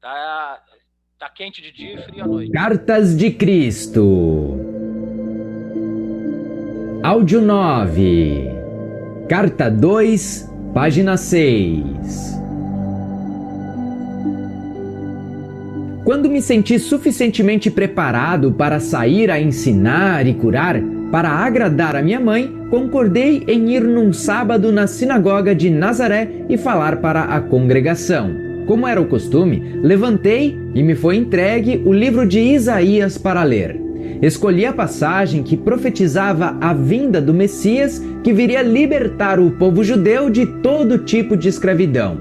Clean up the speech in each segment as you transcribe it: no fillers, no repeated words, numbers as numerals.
Tá quente de dia e frio à noite. Cartas de Cristo. Áudio 9. Carta 2, página 6. Quando me senti suficientemente preparado para sair a ensinar e curar, para agradar a minha mãe, concordei em ir num sábado na sinagoga de Nazaré e falar para a congregação. Como era o costume, levantei e me foi entregue o livro de Isaías para ler. Escolhi a passagem que profetizava a vinda do Messias, que viria libertar o povo judeu de todo tipo de escravidão.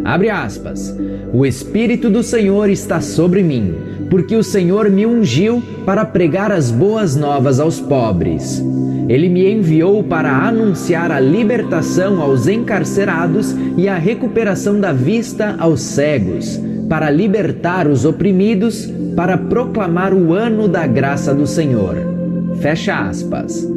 Abre aspas. O Espírito do Senhor está sobre mim, porque o Senhor me ungiu para pregar as boas novas aos pobres. Ele me enviou para anunciar a libertação aos encarcerados e a recuperação da vista aos cegos, para libertar os oprimidos, para proclamar o ano da graça do Senhor. Fecha aspas.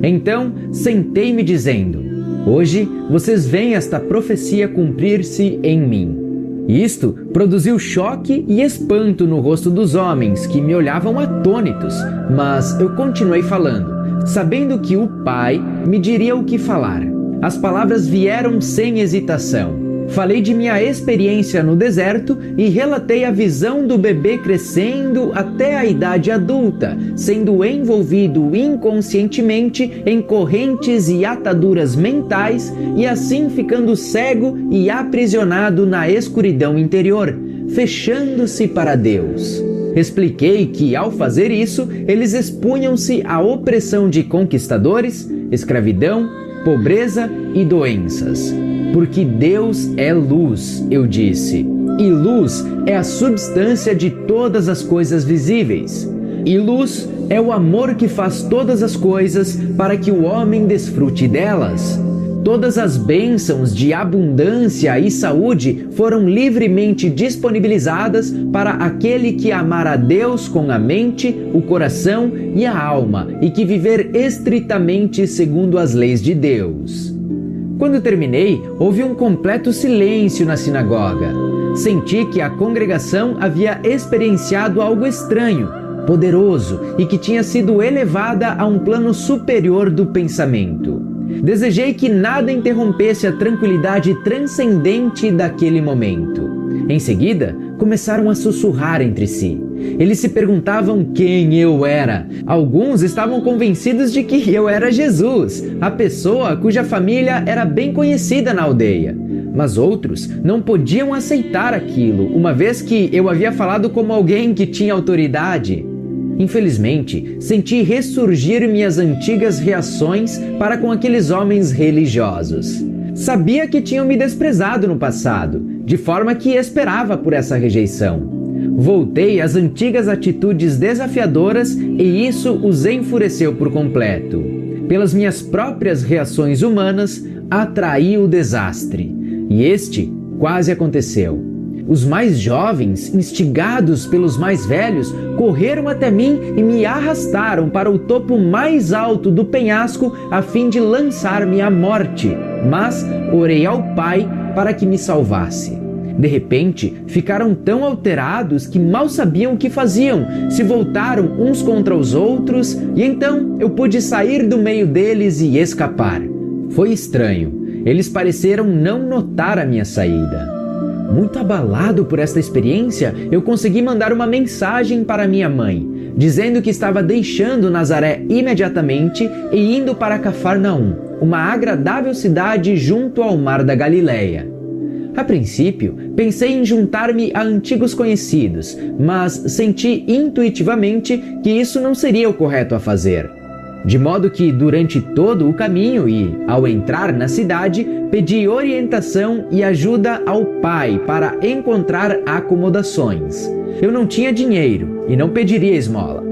Então, sentei-me dizendo: hoje vocês veem esta profecia cumprir-se em mim. Isto produziu choque e espanto no rosto dos homens, que me olhavam atônitos, mas eu continuei falando, sabendo que o Pai me diria o que falar. As palavras vieram sem hesitação. Falei de minha experiência no deserto e relatei a visão do bebê crescendo até a idade adulta, sendo envolvido inconscientemente em correntes e ataduras mentais e assim ficando cego e aprisionado na escuridão interior, fechando-se para Deus. Expliquei que, ao fazer isso, eles expunham-se à opressão de conquistadores, escravidão, pobreza e doenças. Porque Deus é luz, eu disse, e luz é a substância de todas as coisas visíveis. E luz é o amor que faz todas as coisas para que o homem desfrute delas. Todas as bênçãos de abundância e saúde foram livremente disponibilizadas para aquele que amar a Deus com a mente, o coração e a alma e que viver estritamente segundo as leis de Deus. Quando terminei, houve um completo silêncio na sinagoga. Senti que a congregação havia experienciado algo estranho, poderoso e que tinha sido elevada a um plano superior do pensamento. Desejei que nada interrompesse a tranquilidade transcendente daquele momento. Em seguida, começaram a sussurrar entre si. Eles se perguntavam quem eu era. Alguns estavam convencidos de que eu era Jesus, a pessoa cuja família era bem conhecida na aldeia. Mas outros não podiam aceitar aquilo, uma vez que eu havia falado como alguém que tinha autoridade. Infelizmente, senti ressurgir minhas antigas reações para com aqueles homens religiosos. Sabia que tinham me desprezado no passado, de forma que esperava por essa rejeição. Voltei às antigas atitudes desafiadoras e isso os enfureceu por completo. Pelas minhas próprias reações humanas, atraí o desastre. E este quase aconteceu. Os mais jovens, instigados pelos mais velhos, correram até mim e me arrastaram para o topo mais alto do penhasco a fim de lançar-me à morte. Mas orei ao Pai para que me salvasse. De repente, ficaram tão alterados que mal sabiam o que faziam, se voltaram uns contra os outros e então eu pude sair do meio deles e escapar. Foi estranho, eles pareceram não notar a minha saída. Muito abalado por esta experiência, eu consegui mandar uma mensagem para minha mãe, dizendo que estava deixando Nazaré imediatamente e indo para Cafarnaum, uma agradável cidade junto ao mar da Galileia. A princípio, pensei em juntar-me a antigos conhecidos, mas senti intuitivamente que isso não seria o correto a fazer. De modo que, durante todo o caminho e, ao entrar na cidade, pedi orientação e ajuda ao Pai para encontrar acomodações. Eu não tinha dinheiro e não pediria esmola.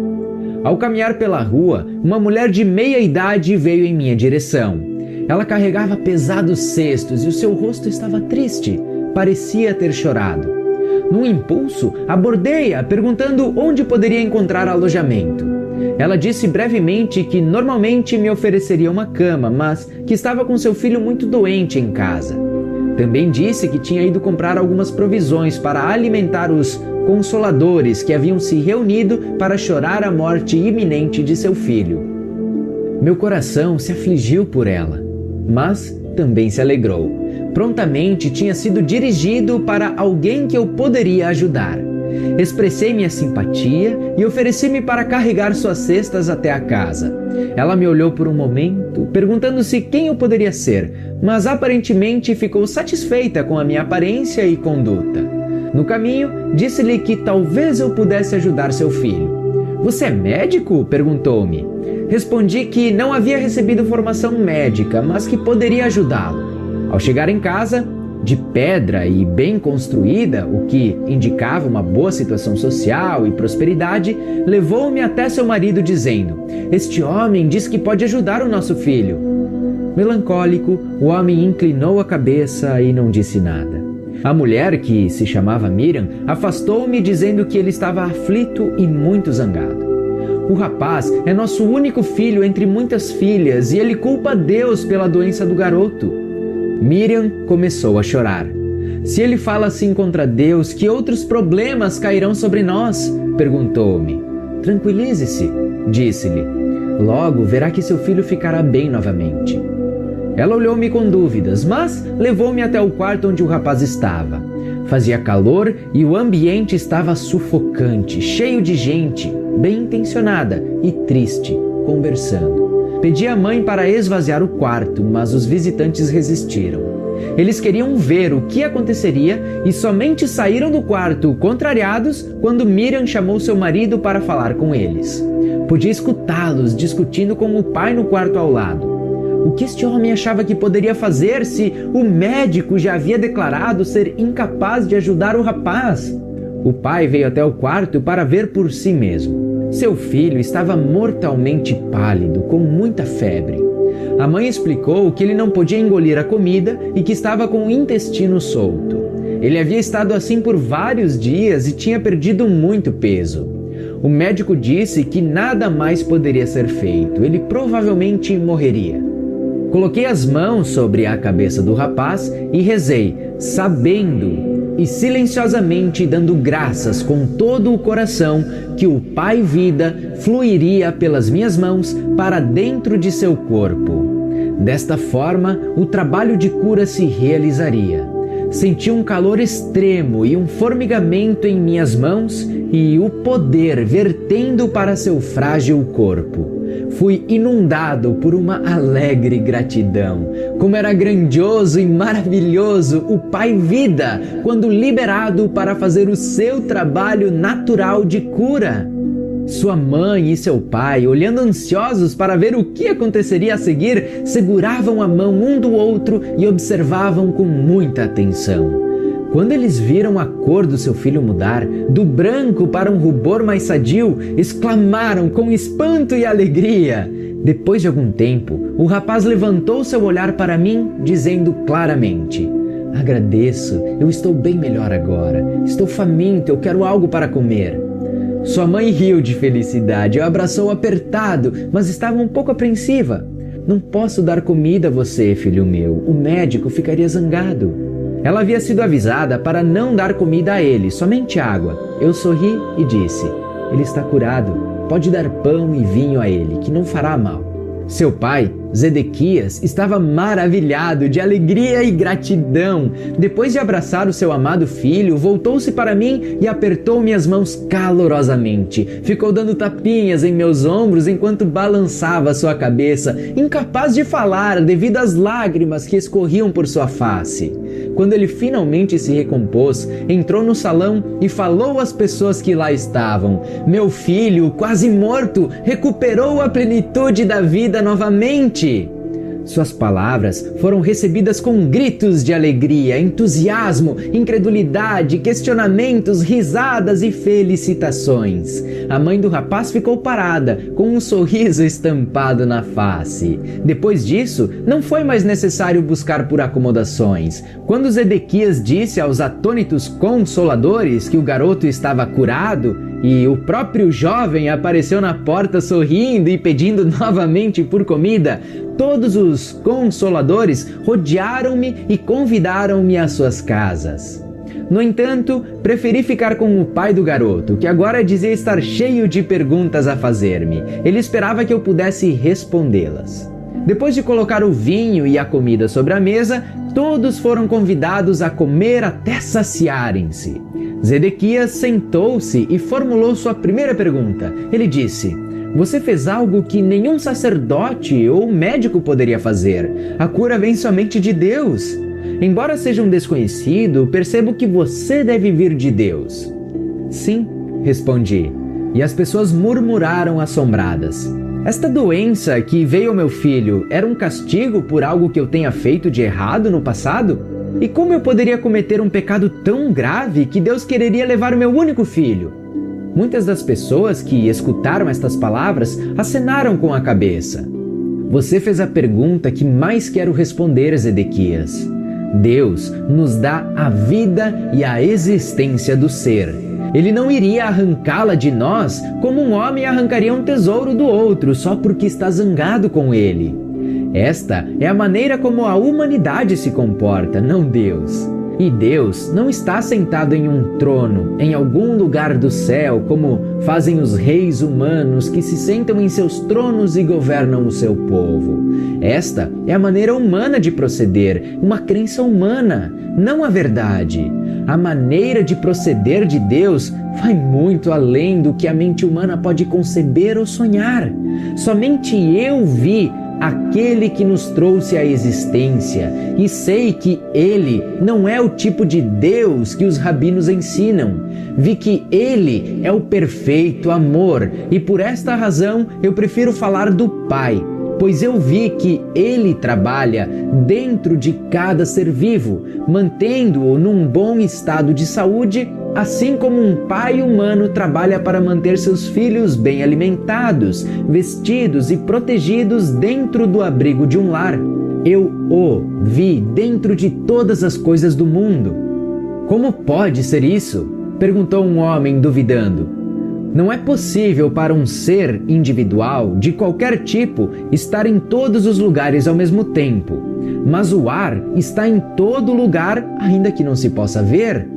Ao caminhar pela rua, uma mulher de meia idade veio em minha direção. Ela carregava pesados cestos e o seu rosto estava triste, parecia ter chorado. Num impulso, abordei-a perguntando onde poderia encontrar alojamento. Ela disse brevemente que normalmente me ofereceria uma cama, mas que estava com seu filho muito doente em casa. Também disse que tinha ido comprar algumas provisões para alimentar os consoladores que haviam se reunido para chorar a morte iminente de seu filho. Meu coração se afligiu por ela, mas também se alegrou. Prontamente tinha sido dirigido para alguém que eu poderia ajudar. Expressei minha simpatia e ofereci-me para carregar suas cestas até a casa. Ela me olhou por um momento, perguntando-se quem eu poderia ser, mas aparentemente ficou satisfeita com a minha aparência e conduta. No caminho, disse-lhe que talvez eu pudesse ajudar seu filho. "Você é médico?" perguntou-me. Respondi que não havia recebido formação médica, mas que poderia ajudá-lo. Ao chegar em casa, de pedra e bem construída, o que indicava uma boa situação social e prosperidade, levou-me até seu marido dizendo: "Este homem diz que pode ajudar o nosso filho." Melancólico, o homem inclinou a cabeça e não disse nada. A mulher, que se chamava Miriam, afastou-me dizendo que ele estava aflito e muito zangado. "O rapaz é nosso único filho entre muitas filhas e ele culpa Deus pela doença do garoto." Miriam começou a chorar. "Se ele fala assim contra Deus, que outros problemas cairão sobre nós?" perguntou-me. "Tranquilize-se", disse-lhe. "Logo verá que seu filho ficará bem novamente." Ela olhou-me com dúvidas, mas levou-me até o quarto onde o rapaz estava. Fazia calor e o ambiente estava sufocante, cheio de gente, bem intencionada e triste, conversando. Pedi à mãe para esvaziar o quarto, mas os visitantes resistiram. Eles queriam ver o que aconteceria e somente saíram do quarto contrariados quando Miriam chamou seu marido para falar com eles. Podia escutá-los discutindo com o pai no quarto ao lado. O que este homem achava que poderia fazer se o médico já havia declarado ser incapaz de ajudar o rapaz? O pai veio até o quarto para ver por si mesmo. Seu filho estava mortalmente pálido, com muita febre. A mãe explicou que ele não podia engolir a comida e que estava com o intestino solto. Ele havia estado assim por vários dias e tinha perdido muito peso. O médico disse que nada mais poderia ser feito, ele provavelmente morreria. Coloquei as mãos sobre a cabeça do rapaz e rezei, sabendo e silenciosamente dando graças com todo o coração que o Pai Vida fluiria pelas minhas mãos para dentro de seu corpo. Desta forma, o trabalho de cura se realizaria. Senti um calor extremo e um formigamento em minhas mãos e o poder vertendo para seu frágil corpo. Fui inundado por uma alegre gratidão. Como era grandioso e maravilhoso o Pai Vida quando liberado para fazer o seu trabalho natural de cura. Sua mãe e seu pai, olhando ansiosos para ver o que aconteceria a seguir, seguravam a mão um do outro e observavam com muita atenção. Quando eles viram a cor do seu filho mudar, do branco para um rubor mais sadio, exclamaram com espanto e alegria. Depois de algum tempo, o rapaz levantou seu olhar para mim, dizendo claramente: "Agradeço, eu estou bem melhor agora. Estou faminto, eu quero algo para comer." Sua mãe riu de felicidade e o abraçou apertado, mas estava um pouco apreensiva. "Não posso dar comida a você, filho meu. O médico ficaria zangado." Ela havia sido avisada para não dar comida a ele, somente água. Eu sorri e disse: "Ele está curado. Pode dar pão e vinho a ele, que não fará mal." Seu pai, Zedequias, estava maravilhado de alegria e gratidão. Depois de abraçar o seu amado filho, voltou-se para mim e apertou minhas mãos calorosamente. Ficou dando tapinhas em meus ombros enquanto balançava sua cabeça, incapaz de falar devido às lágrimas que escorriam por sua face. Quando ele finalmente se recompôs, entrou no salão e falou às pessoas que lá estavam: "Meu filho, quase morto, recuperou a plenitude da vida novamente." Suas palavras foram recebidas com gritos de alegria, entusiasmo, incredulidade, questionamentos, risadas e felicitações. A mãe do rapaz ficou parada, com um sorriso estampado na face. Depois disso, não foi mais necessário buscar por acomodações. Quando Zedequias disse aos atônitos consoladores que o garoto estava curado, e o próprio jovem apareceu na porta sorrindo e pedindo novamente por comida, todos os consoladores rodearam-me e convidaram-me às suas casas. No entanto, preferi ficar com o pai do garoto, que agora dizia estar cheio de perguntas a fazer-me. Ele esperava que eu pudesse respondê-las. Depois de colocar o vinho e a comida sobre a mesa, todos foram convidados a comer até saciarem-se. Zedequias sentou-se e formulou sua primeira pergunta. Ele disse: "Você fez algo que nenhum sacerdote ou médico poderia fazer. A cura vem somente de Deus. Embora seja um desconhecido, percebo que você deve vir de Deus." "Sim", respondi, e as pessoas murmuraram assombradas. "Esta doença que veio ao meu filho era um castigo por algo que eu tenha feito de errado no passado? E como eu poderia cometer um pecado tão grave que Deus quereria levar o meu único filho?" Muitas das pessoas que escutaram estas palavras acenaram com a cabeça. "Você fez a pergunta que mais quero responder, Zedequias. Deus nos dá a vida e a existência do ser. Ele não iria arrancá-la de nós como um homem arrancaria um tesouro do outro só porque está zangado com ele. Esta é a maneira como a humanidade se comporta, não Deus. E Deus não está sentado em um trono, em algum lugar do céu, como fazem os reis humanos que se sentam em seus tronos e governam o seu povo. Esta é a maneira humana de proceder, uma crença humana, não a verdade. A maneira de proceder de Deus vai muito além do que a mente humana pode conceber ou sonhar. Somente eu vi aquele que nos trouxe à existência, e sei que ele não é o tipo de Deus que os rabinos ensinam. Vi que ele é o perfeito amor, e por esta razão eu prefiro falar do Pai, pois eu vi que ele trabalha dentro de cada ser vivo, mantendo-o num bom estado de saúde, assim como um pai humano trabalha para manter seus filhos bem alimentados, vestidos e protegidos dentro do abrigo de um lar. Eu o vi dentro de todas as coisas do mundo." "Como pode ser isso?" perguntou um homem duvidando. "Não é possível para um ser individual, de qualquer tipo, estar em todos os lugares ao mesmo tempo. Mas o ar está em todo lugar, ainda que não se possa ver.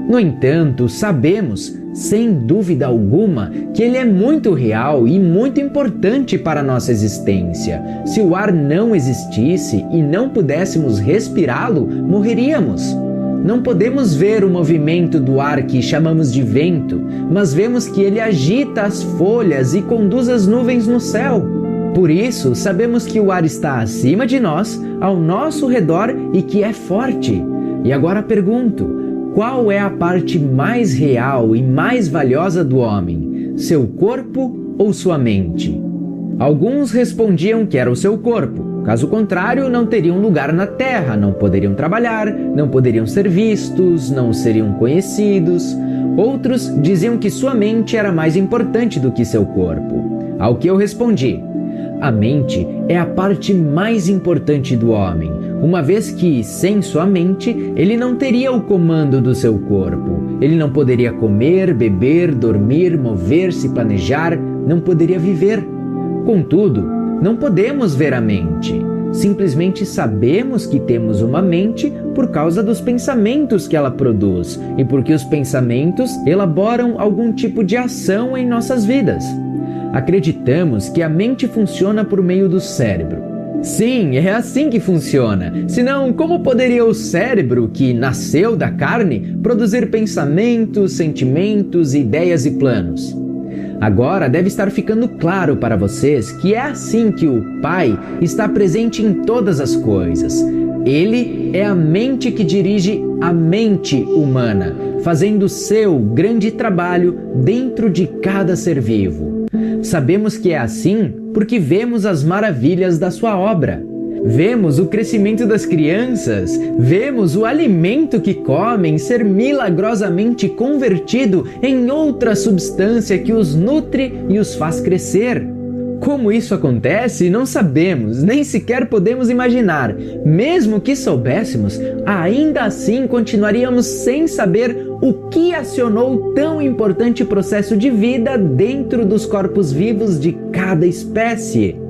No entanto, sabemos, sem dúvida alguma, que ele é muito real e muito importante para a nossa existência. Se o ar não existisse e não pudéssemos respirá-lo, morreríamos. Não podemos ver o movimento do ar que chamamos de vento, mas vemos que ele agita as folhas e conduz as nuvens no céu. Por isso, sabemos que o ar está acima de nós, ao nosso redor e que é forte. E agora pergunto: qual é a parte mais real e mais valiosa do homem? Seu corpo ou sua mente? Alguns respondiam que era o seu corpo. Caso contrário, não teriam lugar na terra, não poderiam trabalhar, não poderiam ser vistos, não seriam conhecidos. Outros diziam que sua mente era mais importante do que seu corpo. Ao que eu respondi: a mente é a parte mais importante do homem, uma vez que, sem sua mente, ele não teria o comando do seu corpo. Ele não poderia comer, beber, dormir, mover-se, planejar, não poderia viver. Contudo, não podemos ver a mente. Simplesmente sabemos que temos uma mente por causa dos pensamentos que ela produz e porque os pensamentos elaboram algum tipo de ação em nossas vidas. Acreditamos que a mente funciona por meio do cérebro. Sim, é assim que funciona. Senão, como poderia o cérebro, que nasceu da carne, produzir pensamentos, sentimentos, ideias e planos? Agora deve estar ficando claro para vocês que é assim que o Pai está presente em todas as coisas. Ele é a mente que dirige a mente humana, fazendo seu grande trabalho dentro de cada ser vivo. Sabemos que é assim porque vemos as maravilhas da sua obra. Vemos o crescimento das crianças, vemos o alimento que comem ser milagrosamente convertido em outra substância que os nutre e os faz crescer. Como isso acontece, não sabemos, nem sequer podemos imaginar. Mesmo que soubéssemos, ainda assim continuaríamos sem saber o que acionou tão importante processo de vida dentro dos corpos vivos de cada espécie.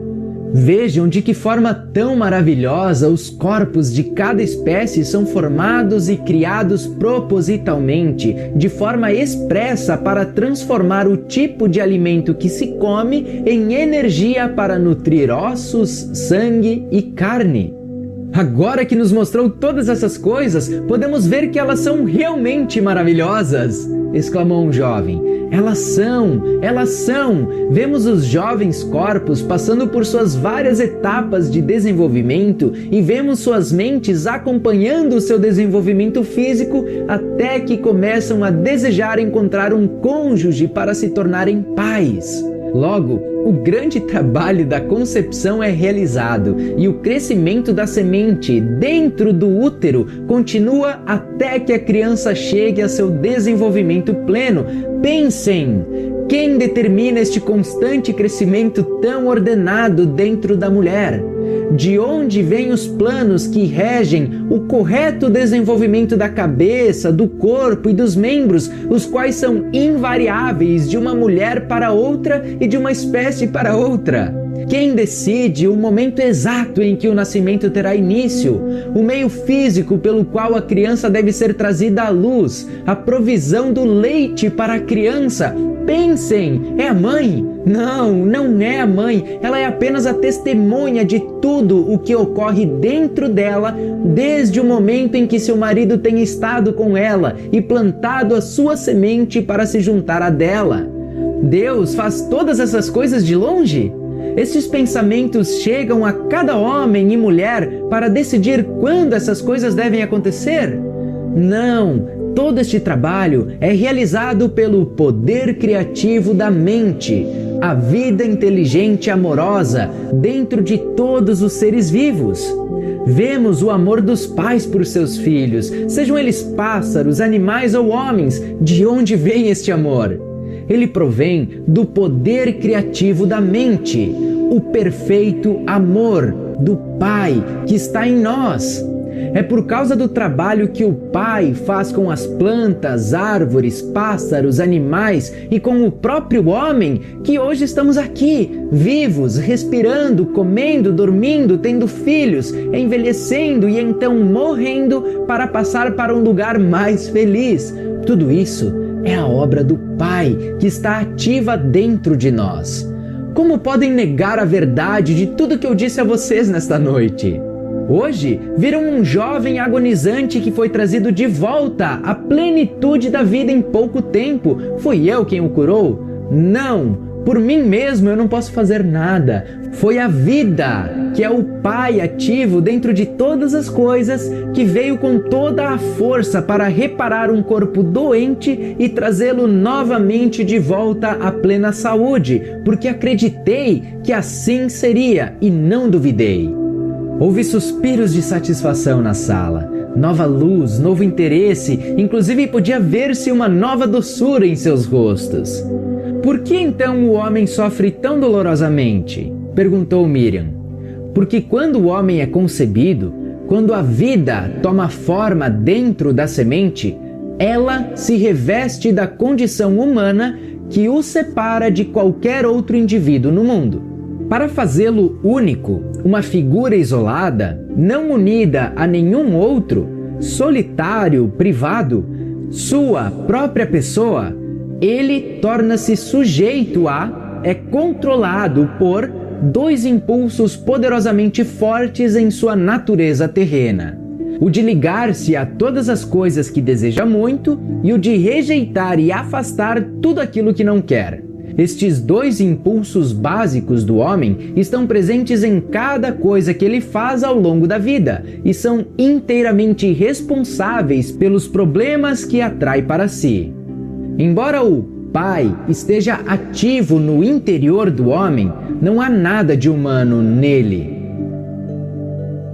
Vejam de que forma tão maravilhosa os corpos de cada espécie são formados e criados propositalmente, de forma expressa para transformar o tipo de alimento que se come em energia para nutrir ossos, sangue e carne. Agora que nos mostrou todas essas coisas, podemos ver que elas são realmente maravilhosas! Exclamou um jovem. Elas são! Vemos os jovens corpos passando por suas várias etapas de desenvolvimento e vemos suas mentes acompanhando o seu desenvolvimento físico até que começam a desejar encontrar um cônjuge para se tornarem pais. Logo, o grande trabalho da concepção é realizado e o crescimento da semente dentro do útero continua até que a criança chegue a seu desenvolvimento pleno. Pensem! Quem determina este constante crescimento tão ordenado dentro da mulher? De onde vêm os planos que regem o correto desenvolvimento da cabeça, do corpo e dos membros, os quais são invariáveis de uma mulher para outra e de uma espécie para outra? Quem decide o momento exato em que o nascimento terá início, o meio físico pelo qual a criança deve ser trazida à luz, a provisão do leite para a criança? Pensem, é a mãe? Não é a mãe, ela é apenas a testemunha de tudo o que ocorre dentro dela desde o momento em que seu marido tem estado com ela e plantado a sua semente para se juntar à dela. Deus faz todas essas coisas de longe? Estes pensamentos chegam a cada homem e mulher para decidir quando essas coisas devem acontecer? Não! Todo este trabalho é realizado pelo poder criativo da mente, a vida inteligente e amorosa dentro de todos os seres vivos. Vemos o amor dos pais por seus filhos, sejam eles pássaros, animais ou homens. De onde vem este amor? Ele provém do poder criativo da mente, o perfeito amor do Pai que está em nós. É por causa do trabalho que o Pai faz com as plantas, árvores, pássaros, animais e com o próprio homem que hoje estamos aqui, vivos, respirando, comendo, dormindo, tendo filhos, envelhecendo e então morrendo para passar para um lugar mais feliz. Tudo isso é a obra do Pai que está ativa dentro de nós. Como podem negar a verdade de tudo que eu disse a vocês nesta noite? Hoje, viram um jovem agonizante que foi trazido de volta à plenitude da vida em pouco tempo. Fui eu quem o curou? Não! Por mim mesmo eu não posso fazer nada. Foi a vida, que é o Pai ativo dentro de todas as coisas, que veio com toda a força para reparar um corpo doente e trazê-lo novamente de volta à plena saúde, porque acreditei que assim seria e não duvidei. Houve suspiros de satisfação na sala, nova luz, novo interesse, inclusive podia ver-se uma nova doçura em seus rostos. Por que então o homem sofre tão dolorosamente? Perguntou Miriam. Porque quando o homem é concebido, quando a vida toma forma dentro da semente, ela se reveste da condição humana que o separa de qualquer outro indivíduo no mundo. Para fazê-lo único, uma figura isolada, não unida a nenhum outro, solitário, privado, sua própria pessoa, ele torna-se sujeito é controlado por dois impulsos poderosamente fortes em sua natureza terrena. O de ligar-se a todas as coisas que deseja muito e o de rejeitar e afastar tudo aquilo que não quer. Estes dois impulsos básicos do homem estão presentes em cada coisa que ele faz ao longo da vida e são inteiramente responsáveis pelos problemas que atrai para si. Embora o Pai esteja ativo no interior do homem, não há nada de humano nele.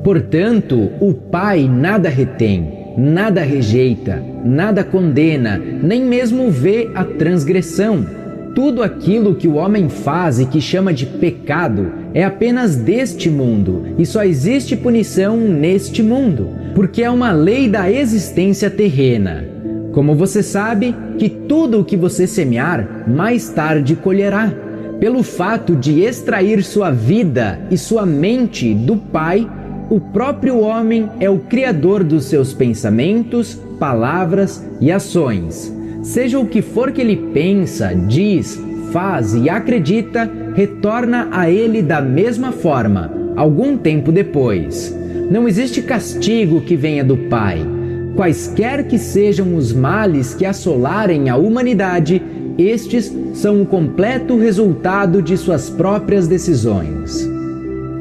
Portanto, o Pai nada retém, nada rejeita, nada condena, nem mesmo vê a transgressão. tudo aquilo que o homem faz e que chama de pecado é apenas deste mundo e só existe punição neste mundo, porque é uma lei da existência terrena. Como você sabe que tudo o que você semear, mais tarde colherá. Pelo fato de extrair sua vida e sua mente do Pai, o próprio homem é o criador dos seus pensamentos, palavras e ações. Seja o que for que ele pensa, diz, faz e acredita, retorna a ele da mesma forma, algum tempo depois. Não existe castigo que venha do Pai. Quaisquer que sejam os males que assolarem a humanidade, estes são o completo resultado de suas próprias decisões.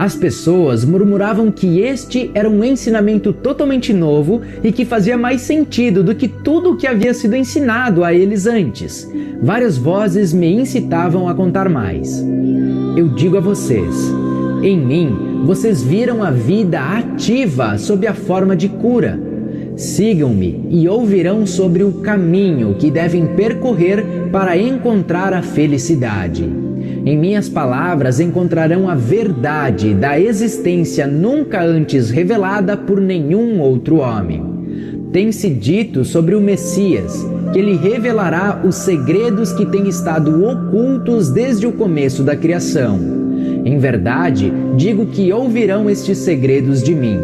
As pessoas murmuravam que este era um ensinamento totalmente novo e que fazia mais sentido do que tudo o que havia sido ensinado a eles antes. Várias vozes me incitavam a contar mais. Eu digo a vocês, em mim, vocês viram a vida ativa sob a forma de cura. Sigam-me e ouvirão sobre o caminho que devem percorrer para encontrar a felicidade. Em minhas palavras encontrarão a verdade da existência nunca antes revelada por nenhum outro homem. Tem-se dito sobre o Messias que ele revelará os segredos que têm estado ocultos desde o começo da criação. Em verdade, digo que ouvirão estes segredos de mim.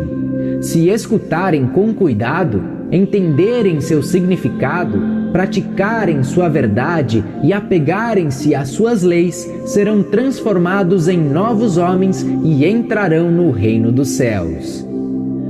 Se escutarem com cuidado, entenderem seu significado, praticarem sua verdade e apegarem-se às suas leis, serão transformados em novos homens e entrarão no reino dos céus.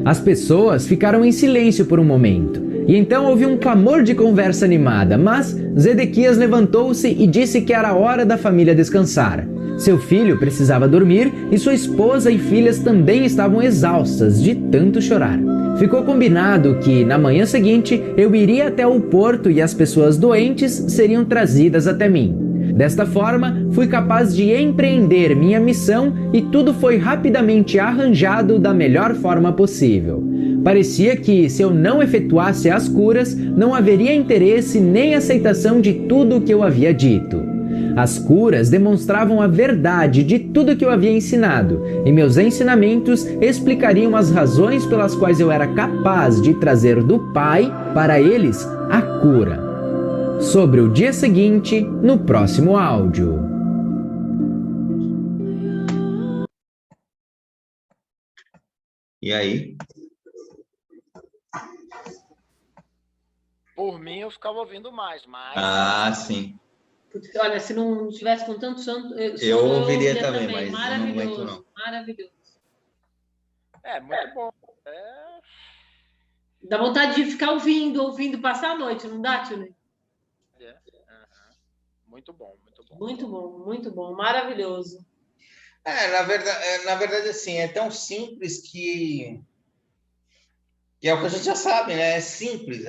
As pessoas ficaram em silêncio por um momento, e então houve um clamor de conversa animada, mas Zedequias levantou-se e disse que era hora da família descansar. Seu filho precisava dormir e sua esposa e filhas também estavam exaustas de tanto chorar. Ficou combinado que, na manhã seguinte, eu iria até o porto e as pessoas doentes seriam trazidas até mim. Desta forma, fui capaz de empreender minha missão e tudo foi rapidamente arranjado da melhor forma possível. Parecia que, se eu não efetuasse as curas, não haveria interesse nem aceitação de tudo o que eu havia dito. As curas demonstravam a verdade de tudo que eu havia ensinado, e meus ensinamentos explicariam as razões pelas quais eu era capaz de trazer do Pai para eles a cura. Sobre o dia seguinte, no próximo áudio. E aí? Por mim, eu ficava ouvindo mais, mas... Ah, sim. Olha, se não tivesse com tanto santo, Eu ouviria ouviria também, mas maravilhoso, não aguento não. maravilhoso. É, muito bom. Dá vontade de ficar ouvindo, passar a noite, não dá, tio Ney? Muito bom, muito bom. Muito bom, maravilhoso. Na verdade, assim, é tão simples que é o que a gente já sabe, né? É simples.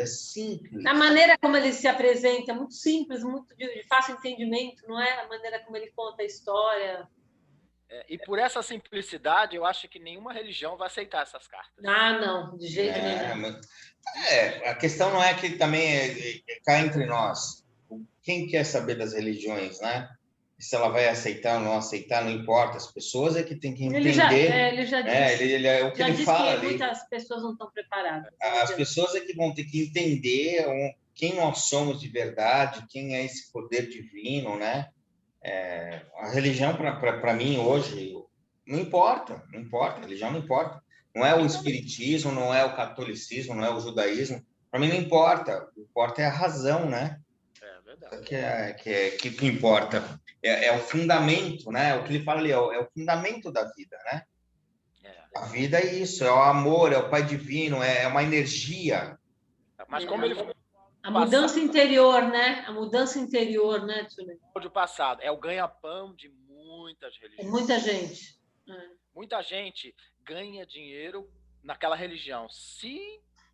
A maneira como ele se apresenta é muito simples, muito de fácil entendimento, não é? A maneira como ele conta a história. E por essa simplicidade, eu acho que nenhuma religião vai aceitar essas cartas. Ah, não, de jeito nenhum. A questão não é que também cá entre nós. Quem quer saber das religiões, né? Se ela vai aceitar ou não aceitar, não importa. As pessoas é que tem que entender. Ele já disse. O que ele fala ali. Muitas pessoas não estão preparadas. As pessoas é que vão ter que entender quem nós somos de verdade, quem é esse poder divino, né? A religião, para mim, hoje, não importa. A religião não importa. Não é o espiritismo, não é o catolicismo, não é o judaísmo. Para mim, não importa. O que importa é a razão, né? É verdade. Que importa. É o fundamento, né? O que ele fala ali é o fundamento da vida, né? A vida é isso, é o amor, é o Pai Divino, é uma energia. Mas como ele... A mudança interior, né? A mudança interior, né, Tchulê? Do passado. É o ganha-pão de muitas religiões. Muita gente. Muita gente ganha dinheiro naquela religião. Se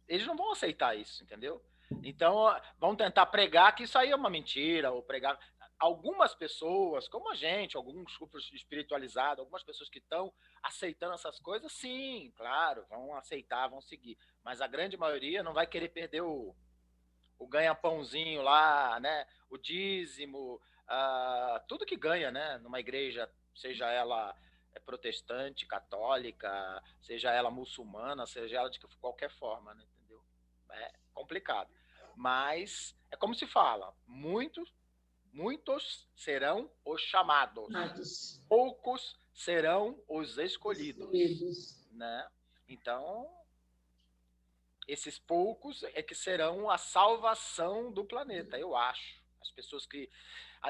eles não vão aceitar isso, entendeu? Então, vão tentar pregar que isso aí é uma mentira, ou pregar... Algumas pessoas, como a gente, alguns grupos espiritualizados, algumas pessoas que estão aceitando essas coisas, sim, claro, vão aceitar, vão seguir. Mas a grande maioria não vai querer perder o ganha-pãozinho lá, né? O dízimo, tudo que ganha, né, numa igreja, seja ela protestante, católica, seja ela muçulmana, seja ela de qualquer forma, né, entendeu? É complicado. Mas é como se fala, muitos serão os chamados, poucos serão os escolhidos, né? Então, esses poucos é que serão a salvação do planeta, eu acho. As pessoas que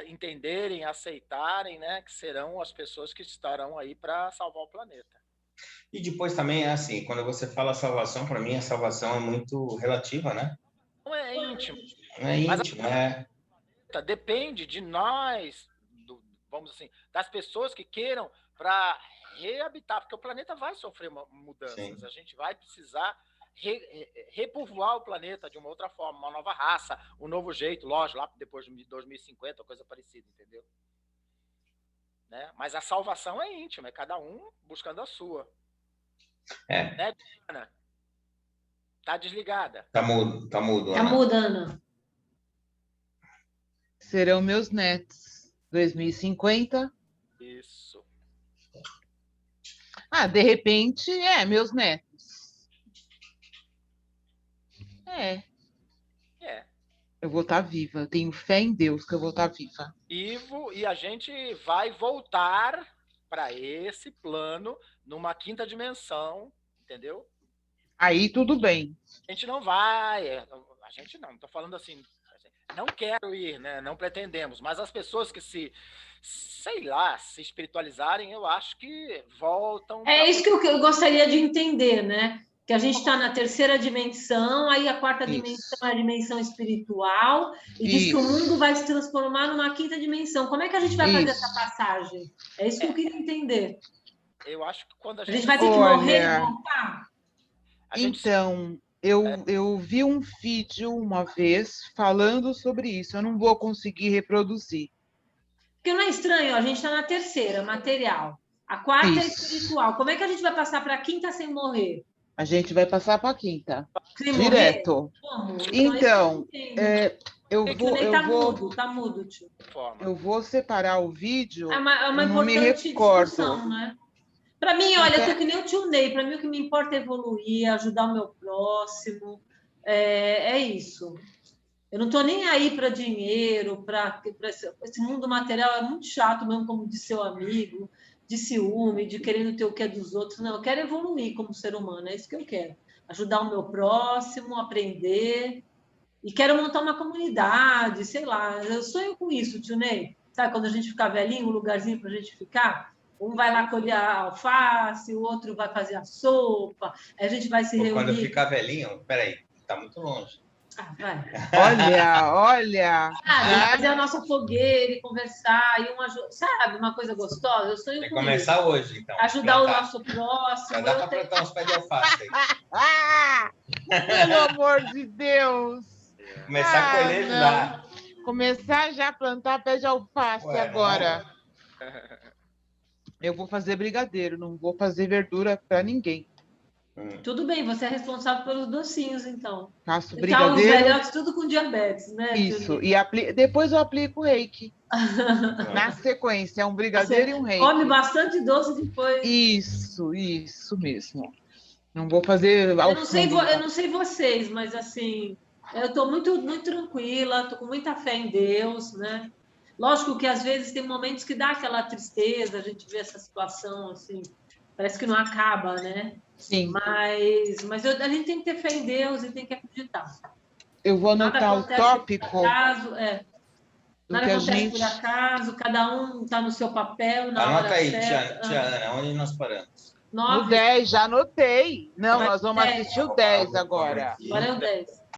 entenderem, aceitarem, né, que serão as pessoas que estarão aí para salvar o planeta. E depois também, assim, quando você fala salvação, para mim a salvação é muito relativa, né? Não é íntimo. É íntimo, Depende de nós, vamos assim, das pessoas que queiram para reabitar, porque o planeta vai sofrer mudanças. Sim. A gente vai precisar repovoar o planeta de uma outra forma, uma nova raça, um novo jeito, lógico, lá depois de 2050, coisa parecida, entendeu? Né? Mas a salvação é íntima, é cada um buscando a sua. Né, Diana? Tá desligada. Tá mudo, Ana. Tá mudo, Ana. Serão meus netos. 2050. Isso. De repente, meus netos. Eu vou estar viva. Eu tenho fé em Deus que eu vou estar viva. Vivo, e a gente vai voltar para esse plano numa quinta dimensão, entendeu? Aí tudo bem. A gente não vai, a gente não estou falando assim, não quero ir, né? Não pretendemos, mas as pessoas que se espiritualizarem, eu acho que voltam. É isso que eu gostaria de entender, né? Que a gente está na terceira dimensão, aí a quarta dimensão é a dimensão espiritual, e diz que o mundo vai se transformar numa quinta dimensão. Como é que a gente vai fazer essa passagem? É isso que eu queria entender. Eu acho que quando a gente vai ter que morrer e voltar? Então, eu vi um vídeo uma vez falando sobre isso. Eu não vou conseguir reproduzir. Porque não é estranho, a gente está na terceira, material. A quarta é espiritual. Como é que a gente vai passar para a quinta sem morrer? A gente vai passar para a quinta. Direto. Como? Então, Tá mudo, tio. Eu vou separar o vídeo. É uma importante discussão, né? Para mim, olha, eu tô que nem o tio Ney. Para mim, o que me importa é evoluir, ajudar o meu próximo. É isso. Eu não estou nem aí para dinheiro, para esse mundo material é muito chato mesmo, como de seu amigo, de ciúme, de querendo ter o que é dos outros. Não, eu quero evoluir como ser humano, é isso que eu quero. Ajudar o meu próximo, aprender. E quero montar uma comunidade, sei lá. Eu sonho com isso, tio Ney. Sabe, quando a gente ficar velhinho, um lugarzinho para a gente ficar? Um vai lá colher a alface, o outro vai fazer a sopa, a gente vai se reunir. Quando eu ficar velhinho, peraí, tá muito longe. Vai. Olha. Fazer a nossa fogueira e conversar, e sabe, uma coisa gostosa. Eu sonho com isso. Começar hoje, então. Ajudar o nosso próximo. Já dá para plantar uns pés de alface aí. Pelo amor de Deus. Começar a colher já. Começar já a plantar pé de alface agora. Eu vou fazer brigadeiro, não vou fazer verdura para ninguém. Tudo bem, você é responsável pelos docinhos, então. Faço brigadeiro. Os velhotes tudo com diabetes, né? Isso, e depois eu aplico o reiki. Na sequência, um brigadeiro e um reiki. Come bastante doce depois. Isso mesmo. Não vou fazer... Eu não sei vocês, mas assim, eu estou muito, muito tranquila, estou com muita fé em Deus, né? Lógico que às vezes tem momentos que dá aquela tristeza, a gente vê essa situação assim, parece que não acaba, né? Sim. Mas a gente tem que ter fé em Deus e tem que acreditar. Eu vou anotar o tópico. Nada acontece por acaso, cada um está no seu papel. Anota aí, tia Ana, onde nós paramos? No 10, já anotei. Não, nós vamos assistir o 10 agora. Agora é o 10.